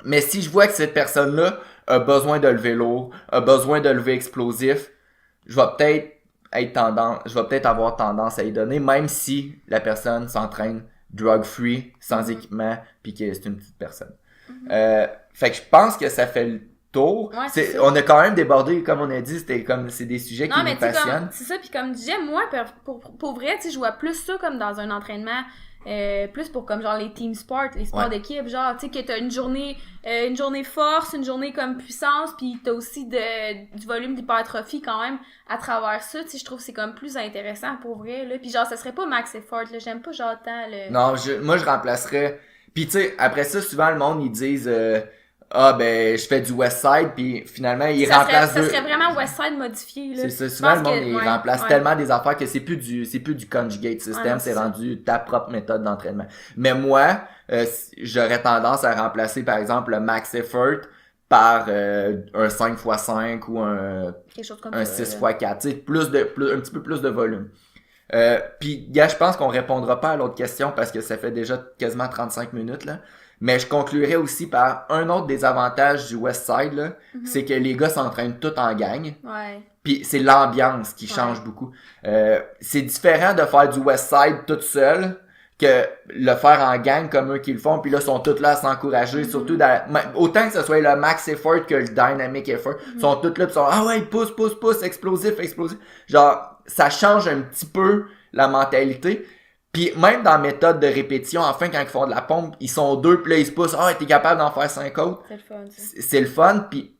Mais si je vois que cette personne-là a besoin de lever lourd, a besoin de lever explosif, je vais peut-être avoir tendance à y donner, même si la personne s'entraîne drug-free, sans équipement, puis que c'est une petite personne. Fait que je pense que ça fait le tour. Ouais, on a quand même débordé, comme on a dit, c'est des sujets qui nous passionnent. C'est ça, puis comme je disais, moi, pour vrai, tu sais, je vois plus ça comme dans un entraînement, plus pour comme genre les team sports, les sports d'équipe, genre, tu sais, que t'as une journée force, une journée comme puissance, puis t'as aussi du volume d'hypertrophie quand même à travers ça, tu sais, je trouve que c'est comme plus intéressant pour vrai, là, puis genre, ça serait pas max effort, là, j'aime pas genre tant le... Non, moi je remplacerais, puis tu sais, après ça, souvent le monde, ils disent... ben je fais du Westside, puis finalement ils remplacent ça serait vraiment Westside modifié, là. C'est ça, souvent le monde il remplace tellement des affaires que c'est plus du conjugate system, c'est rendu ta propre méthode d'entraînement. Mais moi, j'aurais tendance à remplacer par exemple le max effort par un 5x5 ou quelque chose comme un 6x4, tu sais, un petit peu plus de volume. Puis gars, je pense qu'on répondra pas à l'autre question parce que ça fait déjà quasiment 35 minutes là. Mais je conclurai aussi par un autre des avantages du Westside, là, c'est que les gars s'entraînent tous en gang. Ouais. Puis c'est l'ambiance qui change beaucoup. C'est différent de faire du Westside tout seul que le faire en gang comme eux qui le font. Puis là, ils sont tous là à s'encourager. Surtout autant que ce soit le max effort que le dynamic effort. Ils sont tous là pis sont ah ouais, pousse, explosif. Genre, ça change un petit peu la mentalité. Puis même dans la méthode de répétition, enfin quand ils font de la pompe, ils sont deux, puis là ils se poussent, t'es capable d'en faire 5 autres. C'est le fun, ça. C'est le fun, puis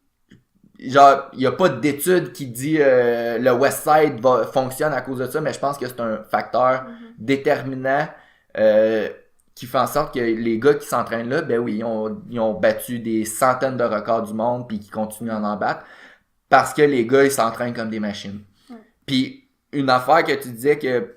genre, il y a pas d'étude qui dit le Westside fonctionne à cause de ça, mais je pense que c'est un facteur déterminant qui fait en sorte que les gars qui s'entraînent là, ben oui, ils ont battu des centaines de records du monde, puis qui continuent à en battre, parce que les gars, ils s'entraînent comme des machines. Puis une affaire que tu disais que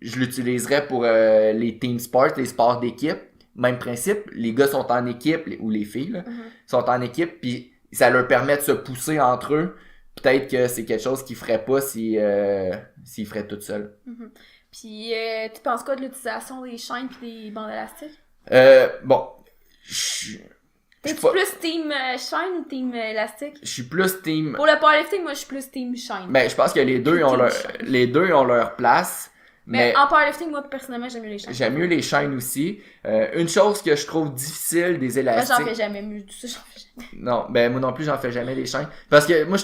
je l'utiliserais pour les team sports, les sports d'équipe. Même principe, les gars sont en équipe, ou les filles, là, sont en équipe, puis ça leur permet de se pousser entre eux. Peut-être que c'est quelque chose qu'ils feraient pas s'ils feraient tout seuls. Puis, tu penses quoi de l'utilisation des chaînes pis des bandes élastiques? Bon, T'es-tu plus team chaîne ou team élastique? Je suis plus team... Pour le powerlifting, moi, je suis plus team chaîne. Ben, je pense que les deux ont leur place. Mais en powerlifting, moi, personnellement, j'aime mieux les chaînes. J'aime mieux les chaînes aussi. Une chose que je trouve difficile des élastiques... Moi, j'en fais jamais mieux. Tout ça, j'en fais jamais. Non, ben moi non plus, j'en fais jamais des chaînes. Parce que moi,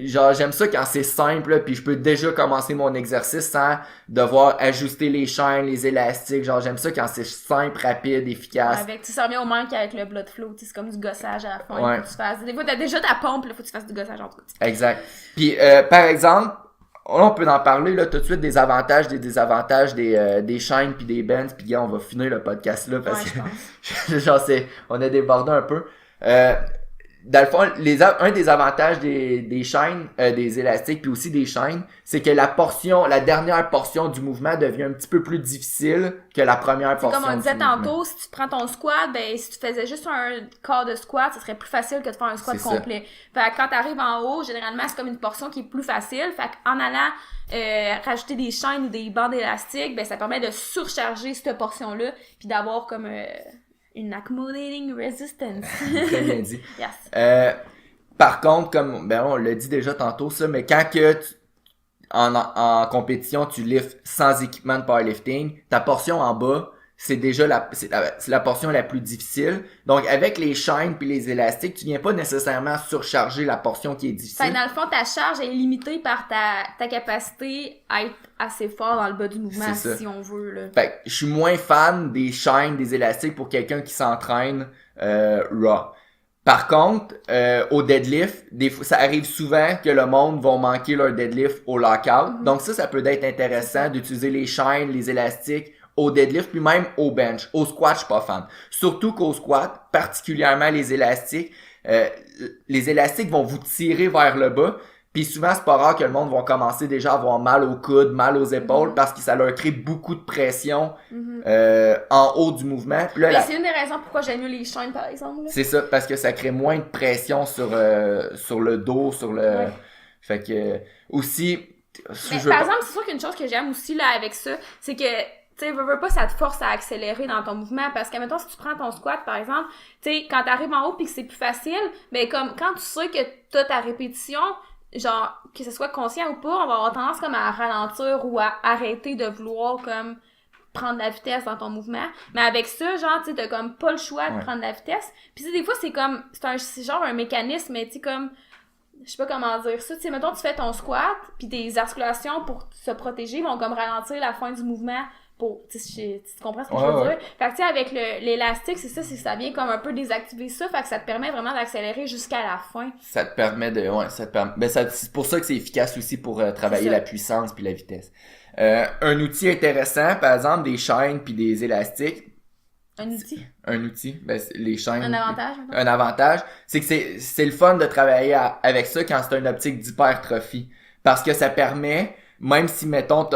genre, j'aime ça quand c'est simple, là, puis je peux déjà commencer mon exercice sans devoir ajuster les chaînes, les élastiques. Genre, j'aime ça quand c'est simple, rapide, efficace. Avec, tu sais, ça revient au même qu'avec le blood flow. C'est comme du gossage à la fin. Ouais. Faut que tu fasses. Des fois, t'as déjà ta pompe, là, faut que tu fasses du gossage en tout cas. Exact. Puis, par exemple, on peut en parler là tout de suite des avantages, des désavantages des chaînes puis des bands, puis on va finir le podcast là parce que genre on a débordé un peu. Dans le fond, un des avantages des chaînes, des élastiques puis aussi des chaînes, c'est que la dernière portion du mouvement devient un petit peu plus difficile que la première portion. Comme on disait mouvement. tantôt, si tu prends ton squat, ben si tu faisais juste un quart de squat, ça serait plus facile que de faire un squat complet. Fait que quand t'arrives en haut, généralement c'est comme une portion qui est plus facile. Fait qu'en allant rajouter des chaînes ou des bandes élastiques, ben ça permet de surcharger cette portion-là, puis d'avoir comme une accommodating resistance. Très bien dit. Yes. Par contre, comme on l'a dit déjà tantôt ça, mais quand que en compétition tu lifts sans équipement de powerlifting, ta portion en bas, c'est déjà la portion la plus difficile. Donc avec les chaînes puis les élastiques, tu viens pas nécessairement surcharger la portion qui est difficile. Fait dans le fond, ta charge est limitée par ta capacité à être assez fort dans le bas du mouvement, si on veut. Là. Fait que je suis moins fan des chaînes, des élastiques pour quelqu'un qui s'entraîne raw. Par contre, au deadlift, des fois, ça arrive souvent que le monde va manquer leur deadlift au lockout. Donc ça peut être intéressant d'utiliser les chaînes, les élastiques au deadlift, puis même au bench. Au squat, je suis pas fan. Surtout qu'au squat, particulièrement les élastiques vont vous tirer vers le bas. Puis souvent, c'est pas rare que le monde va commencer déjà à avoir mal aux coudes, mal aux épaules, parce que ça leur crée beaucoup de pression en haut du mouvement. Puis là, c'est une des raisons pourquoi j'aime mieux les chaînes, par exemple. Là. C'est ça, parce que ça crée moins de pression sur le dos, sur le... Ouais. Fait que aussi... par exemple, c'est sûr qu'une chose que j'aime aussi là avec ça, c'est que tu sais, veux pas, ça te force à accélérer dans ton mouvement, parce que, mettons, si tu prends ton squat, par exemple, tu sais, quand t'arrives en haut pis que c'est plus facile, ben, comme, quand tu sais que t'as ta répétition, genre, que ce soit conscient ou pas, on va avoir tendance, comme, à ralentir ou à arrêter de vouloir, comme, prendre la vitesse dans ton mouvement. Mais avec ça, genre, tu sais, t'as comme pas le choix de prendre la vitesse. Pis des fois, c'est comme, c'est genre un mécanisme, mais tu sais, comme, je sais pas comment dire ça, tu sais, mettons, tu fais ton squat, pis tes articulations pour se protéger vont comme ralentir la fin du mouvement. Tu comprends ce que je veux dire? Fait que tu sais, avec l'élastique, c'est ça vient comme un peu désactiver ça, fait que ça te permet vraiment d'accélérer jusqu'à la fin. Ça te permet c'est pour ça que c'est efficace aussi pour travailler la puissance puis la vitesse. Un outil intéressant, par exemple, des chaînes puis des élastiques. Un outil? Ben, les chaînes. Un avantage, c'est que c'est le fun de travailler avec ça quand c'est une optique d'hypertrophie. Parce que ça permet, même si, mettons,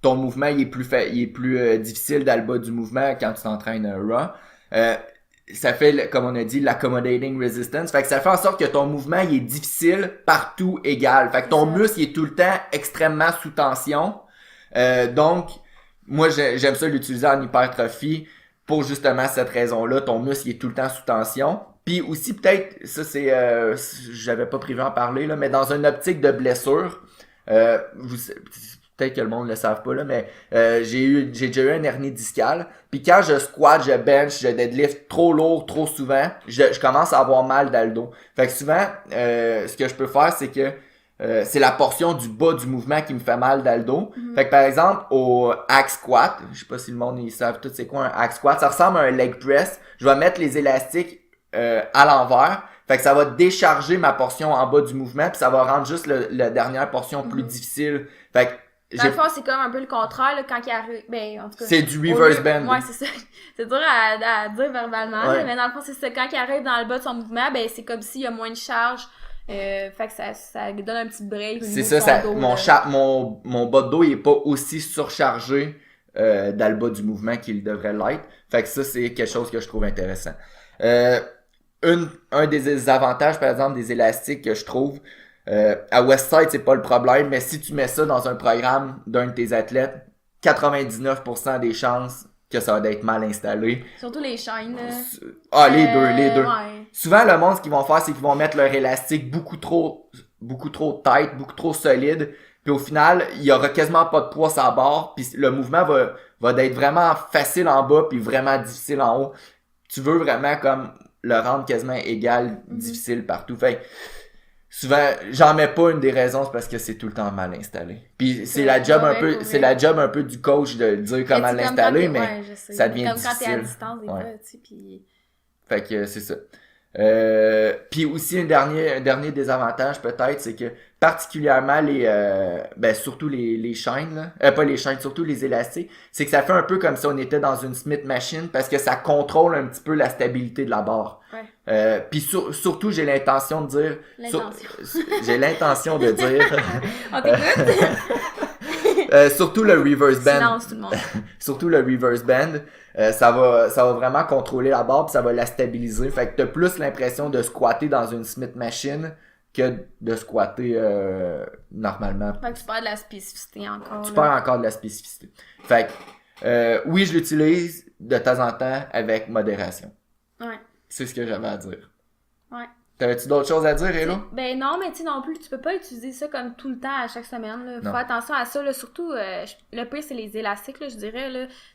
ton mouvement il est plus difficile dans le bas du mouvement quand tu t'entraînes raw. Ça fait, comme on a dit, l'accommodating resistance. Fait que ça fait en sorte que ton mouvement il est difficile partout égal. Fait que ton muscle il est tout le temps extrêmement sous tension. Donc, moi j'aime ça l'utiliser en hypertrophie pour justement cette raison-là. Ton muscle il est tout le temps sous tension. Puis aussi peut-être, ça c'est, j'avais pas prévu en parler là, mais dans une optique de blessure, peut-être que le monde le savent pas là, mais j'ai déjà eu une hernie discale. Puis quand je squat, je bench, je deadlift trop lourd, trop souvent, je commence à avoir mal dans le dos. Fait que souvent, ce que je peux faire, c'est que c'est la portion du bas du mouvement qui me fait mal dans le dos. Fait que par exemple, au hack squat, je sais pas si le monde ils savent tout c'est quoi un hack squat, ça ressemble à un leg press. Je vais mettre les élastiques à l'envers. Fait que ça va décharger ma portion en bas du mouvement, puis ça va rendre juste la dernière portion plus difficile. Fait que dans le fond, c'est comme un peu le contraire, là, quand il arrive, ben, en tout cas. C'est du reverse bend. Ouais, c'est ça. C'est dur à dire verbalement, mais dans le fond, c'est ça. Quand il arrive dans le bas de son mouvement, ben, c'est comme s'il y a moins de charge. Fait que ça donne un petit break. C'est ça, mon bas de dos, il est pas aussi surchargé, dans le bas du mouvement qu'il devrait l'être. Fait que ça, c'est quelque chose que je trouve intéressant. Un des avantages, par exemple, des élastiques que je trouve, à Westside, c'est pas le problème, mais si tu mets ça dans un programme d'un de tes athlètes, 99% des chances que ça va être mal installé. Surtout les chaînes. Les deux. Ouais. Souvent, le monde, ce qu'ils vont faire, c'est qu'ils vont mettre leur élastique beaucoup trop tight, beaucoup trop solide. puis au final, il y aura quasiment pas de poids sur la barre, puis le mouvement va être vraiment facile en bas, puis vraiment difficile en haut. Tu veux vraiment comme le rendre quasiment égal, difficile partout. Fait souvent, j'en mets pas une des raisons, c'est parce que c'est tout le temps mal installé. Puis c'est la job la job un peu du coach de dire comment l'installer, mais ça devient difficile. Comme quand t'es à distance des fois, tu sais, puis... Fait que c'est ça. Puis aussi un dernier désavantage peut-être, c'est que particulièrement surtout les chaînes là, pas les chaînes, surtout les élastiques, c'est que ça fait un peu comme si on était dans une Smith machine parce que ça contrôle un petit peu la stabilité de la barre. Ouais. Puis surtout j'ai l'intention de dire On t'écoute. surtout le reverse bend. Silence tout le monde. Surtout le reverse bend. Ça va vraiment contrôler la barre puis ça va la stabiliser. Fait que t'as plus l'impression de squatter dans une Smith machine que de squatter normalement. Fait que tu perds de la spécificité encore. Tu perds encore de la spécificité. Fait que oui, je l'utilise de temps en temps avec modération. Ouais. C'est ce que j'avais à dire. Ouais. T'avais-tu d'autres choses à dire, Hello? Ben non, mais tu sais non plus, tu peux pas utiliser ça comme tout le temps à chaque semaine. Là. Faut faire attention à ça. Là. Surtout, le pire, c'est les élastiques, là, je dirais.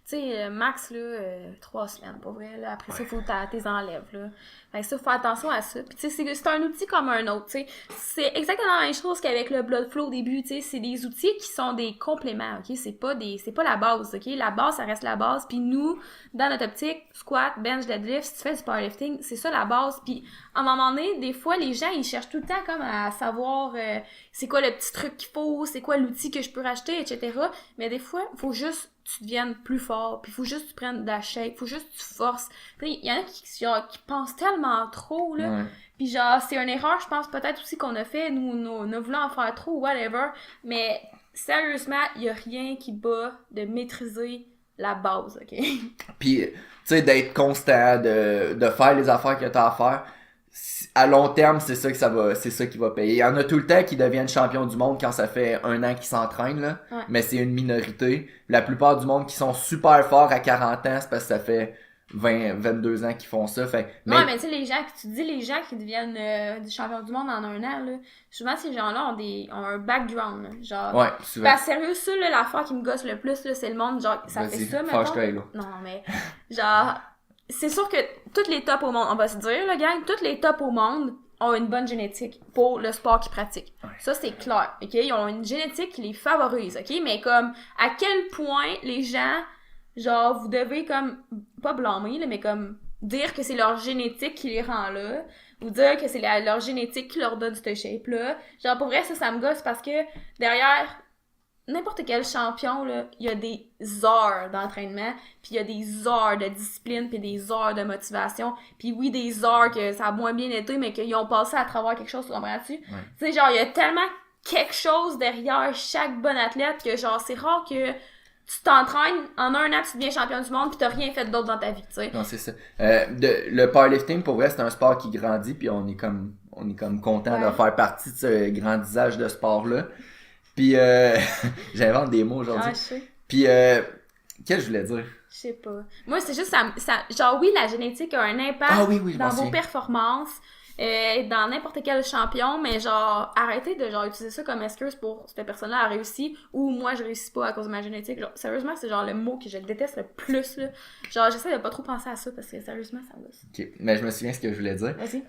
Tu sais, max, là, 3 semaines, pour vrai. Là. Après ça, faut que t'es enlèves. Là. Fait que ça, faut faire attention à ça. Puis tu sais, c'est un outil comme un autre. T'sais. C'est exactement la même chose qu'avec le blood flow au début. T'sais. C'est des outils qui sont des compléments. Ok, c'est pas la base. Ok, la base, ça reste la base. Puis nous, dans notre optique, squat, bench, deadlift, si tu fais du powerlifting, c'est ça la base. Puis à un moment donné, des fois, les gens, ils cherchent tout le temps comme à savoir c'est quoi le petit truc qu'il faut, c'est quoi l'outil que je peux racheter, etc. Mais des fois, faut juste que tu deviennes plus fort, puis faut juste que tu prennes de la shape, faut juste que tu forces. Il y en a qui pensent tellement trop, là. Ouais. Puis genre, c'est une erreur, je pense, peut-être aussi qu'on a fait, nous voulons en faire trop, whatever. Mais sérieusement, il y a rien qui bat de maîtriser la base, ok? Puis, tu sais, d'être constant, de faire les affaires que t'as à faire. À long terme, c'est ça qui va payer. Il y en a tout le temps qui deviennent champions du monde quand ça fait 1 an qu'ils s'entraînent, là. Ouais. Mais c'est une minorité. La plupart du monde qui sont super forts à 40 ans, c'est parce que ça fait 22 ans qu'ils font ça. Fait, ouais, mais tu sais, les gens qui deviennent des champions du monde en 1 an, là, souvent ces gens-là ont un background, là, genre. Ouais, souvent. Ben, sérieux, ça, là, l'affaire qui me gosse le plus, là, c'est le monde, genre, ça fait ça, mettons. Non, mais, genre, c'est sûr que toutes les tops au monde, on va se dire, là, gang, toutes les tops au monde ont une bonne génétique pour le sport qu'ils pratiquent. Ouais. Ça, c'est clair, ok? Ils ont une génétique qui les favorise, ok? Mais comme, à quel point les gens, genre, vous devez comme, pas blâmer, là, mais comme, dire que c'est leur génétique qui les rend là, ou dire que c'est leur génétique qui leur donne cette shape-là. Genre, pour vrai, ça me gosse parce que, derrière n'importe quel champion, là, il y a des heures d'entraînement, puis il y a des heures de discipline, puis des heures de motivation, puis oui, des heures que ça a moins bien été, mais qu'ils ont passé à travers quelque chose, tu comprends-tu? Ouais. Tu sais, genre, il y a tellement quelque chose derrière chaque bon athlète que, genre, c'est rare que tu t'entraînes, en 1 an, tu deviens champion du monde, puis t'as rien fait d'autre dans ta vie, tu sais. Non, c'est ça. Le powerlifting, pour vrai, c'est un sport qui grandit, puis on est comme content de faire partie de ce grandissage de sport-là. Puis, j'invente des mots aujourd'hui. Ah, je sais. Puis, qu'est-ce que je voulais dire? Je sais pas. Moi, c'est juste ça, genre, oui, la génétique a un impact dans vos performances, dans n'importe quel champion, mais genre, arrêtez de genre utiliser ça comme excuse pour cette personne-là a réussi, ou moi, je réussis pas à cause de ma génétique. Genre, sérieusement, c'est genre le mot que je déteste le plus, là. Genre, j'essaie de pas trop penser à ça, parce que sérieusement, ça me gosse. Ok, mais je me souviens ce que je voulais dire. Vas-y.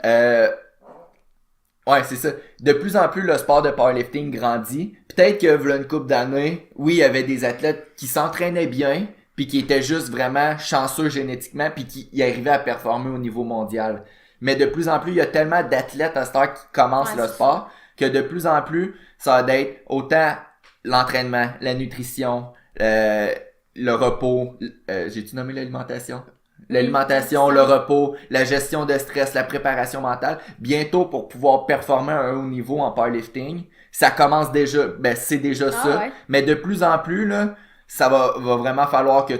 Ouais, c'est ça. De plus en plus, le sport de powerlifting grandit. Peut-être que, v'là une couple d'années, oui, il y avait des athlètes qui s'entraînaient bien, puis qui étaient juste vraiment chanceux génétiquement, puis qui y arrivaient à performer au niveau mondial. Mais de plus en plus, il y a tellement d'athlètes à cette heure qui commencent le sport, que de plus en plus, ça va être autant l'entraînement, la nutrition, le repos, j'ai-tu nommé l'alimentation? L'alimentation, le repos, la gestion de stress, la préparation mentale. Bientôt, pour pouvoir performer à un haut niveau en powerlifting, ça commence déjà, c'est déjà ça. Ouais. Mais de plus en plus, là, ça va vraiment falloir que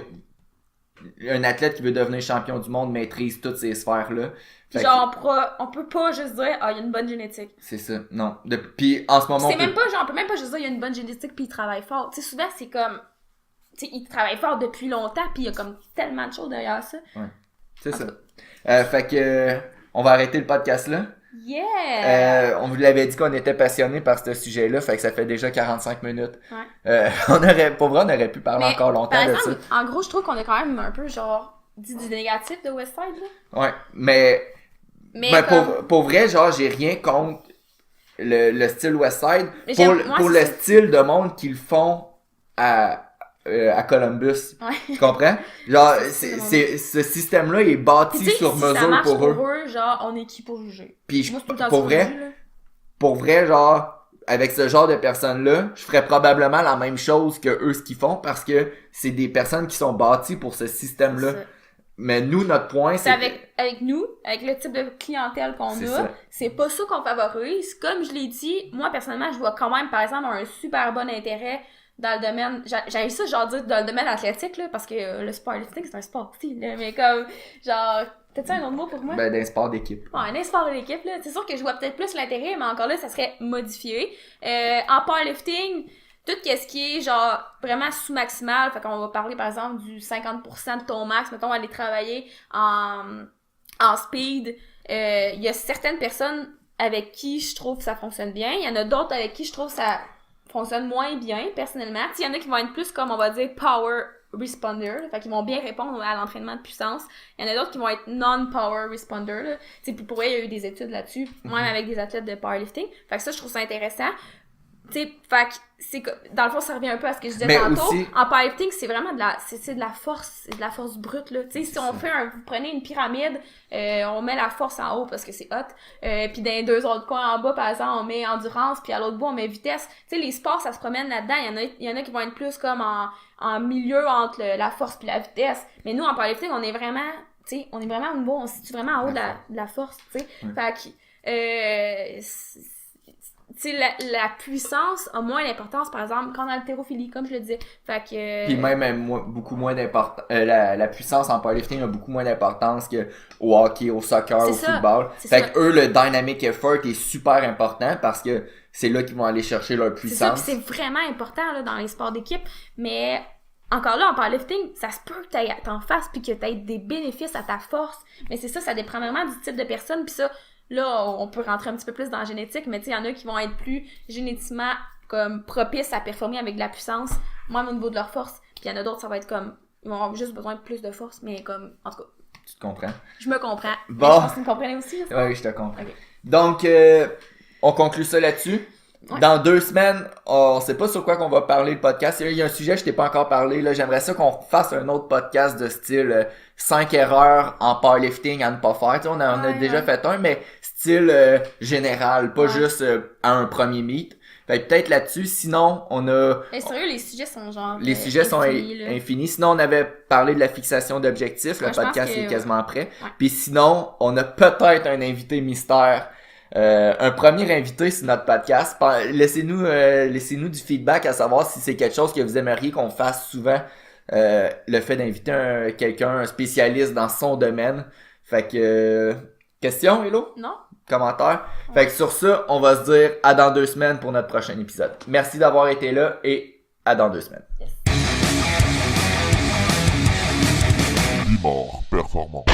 un athlète qui veut devenir champion du monde maîtrise toutes ces sphères-là. Genre, on peut pas juste dire, il y a une bonne génétique. C'est ça, non. Puis en ce moment... on peut même pas juste dire, il y a une bonne génétique puis il travaille fort. Tu sais, souvent, c'est comme... Tu sais, il travaille fort depuis longtemps, puis il y a comme tellement de choses derrière ça. Ouais, c'est ça. Fait que on va arrêter le podcast là. Yeah! On vous l'avait dit qu'on était passionnés par ce sujet-là, fait que ça fait déjà 45 minutes. Ouais. Pour vrai, on aurait pu parler Mais, encore longtemps par de exemple, ça. en gros, je trouve qu'on a quand même un peu, genre, dit du négatif de West Side, là. Ouais, mais comme... pour vrai, genre, j'ai rien contre le style West Side. Mais Pour le style de monde qu'ils font à Columbus. Ouais. Tu comprends? Genre, ce système-là est bâti sur si ça mesure marche pour eux. Genre, on est qui pour juger? Puis Moi, c'est tout le temps pour ça que vrai, je dis, là. pour vrai, genre, avec ce genre de personnes-là, je ferais probablement la même chose que eux ce qu'ils font parce que c'est des personnes qui sont bâties pour ce système-là. Mais nous, notre point, c'est avec nous, avec le type de clientèle qu'on a, c'est pas ça qu'on favorise. Comme je l'ai dit, moi, personnellement, je vois quand même, par exemple, un super bon intérêt dans le domaine, j'ai ça, genre, dire dans le domaine athlétique, là, parce que le sport lifting, c'est un sport aussi, là, mais comme, genre, t'as-tu un autre mot pour moi? Ben, d'un sport d'équipe. Ouais, un sport d'équipe, là. C'est sûr que je vois peut-être plus l'intérêt, mais encore là, ça serait modifié. En powerlifting, tout ce qui est, genre, vraiment sous-maximal, fait qu'on va parler, par exemple, du 50% de ton max, mettons, aller travailler en speed. Il y a certaines personnes avec qui je trouve que ça fonctionne bien. Il y en a d'autres avec qui je trouve que ça fonctionne moins bien, personnellement. Il y en a qui vont être plus comme, on va dire, power responder, là, fait qu'ils vont bien répondre à l'entraînement de puissance. Il y en a d'autres qui vont être non-power responder, là. Puis pour vrai, il y a eu des études là-dessus, même avec des athlètes de powerlifting. Fait que ça, je trouve ça intéressant. Fait que c'est dans le fond, ça revient un peu à ce que je disais tantôt. Aussi... En powerlifting, c'est vraiment de la force, c'est de la force brute, là. Tu sais, si on fait vous prenez une pyramide, on met la force en haut parce que c'est hot. Puis dans les deux autres coins en bas, par exemple, on met endurance, puis à l'autre bout, on met vitesse. Tu sais, les sports, ça se promène là-dedans. Il y en a qui vont être plus comme en milieu entre la force puis la vitesse. Mais nous, en powerlifting, on est vraiment, tu sais, on se situe vraiment en haut de la force, tu sais. Fait que, tu sais, la puissance a moins d'importance, par exemple, qu'en haltérophilie, comme je le disais. Fait que... Puis même beaucoup moins d'importance... la puissance en powerlifting a beaucoup moins d'importance que au hockey, au soccer, au football. Fait que eux, le dynamic effort est super important parce que c'est là qu'ils vont aller chercher leur puissance. C'est ça, c'est vraiment important là, dans les sports d'équipe. Mais encore là, en powerlifting, ça se peut que t'en fasses puis que t'aies des bénéfices à ta force. Mais c'est ça dépend vraiment du type de personne. Puis ça... Là, on peut rentrer un petit peu plus dans la génétique, mais tu sais, il y en a qui vont être plus génétiquement comme propices à performer avec de la puissance, moins au niveau de leur force. Puis il y en a d'autres, ça va être comme, ils vont avoir juste besoin de plus de force, mais comme, en tout cas. Tu te comprends? Je me comprends. Bon. Mais je pense que tu me comprenais aussi. Oui, je te comprends. Okay. Donc, on conclut ça là-dessus. Ouais. Dans 2 semaines, on sait pas sur quoi qu'on va parler le podcast. Il y a un sujet que je t'ai pas encore parlé. Là, j'aimerais ça qu'on fasse un autre podcast de style 5 erreurs en powerlifting à ne pas faire. Tu sais, on a déjà fait un, mais style général, pas juste à un premier meet. Fait que peut-être là-dessus. Sinon, on a... Mais sérieux, les sujets sont genre... Les sujets sont infinis. Sinon, on avait parlé de la fixation d'objectifs. Le podcast est quasiment prêt. Ouais. Puis sinon, on a peut-être un invité mystère. Un premier invité sur notre podcast. Laissez-nous du feedback à savoir si c'est quelque chose que vous aimeriez qu'on fasse souvent. Le fait d'inviter un spécialiste dans son domaine. Fait que... question, Hello? Non. Commentaire? Ouais. Fait que sur ça, on va se dire à dans 2 semaines pour notre prochain épisode. Merci d'avoir été là et à dans 2 semaines. Yes. Bimor performant.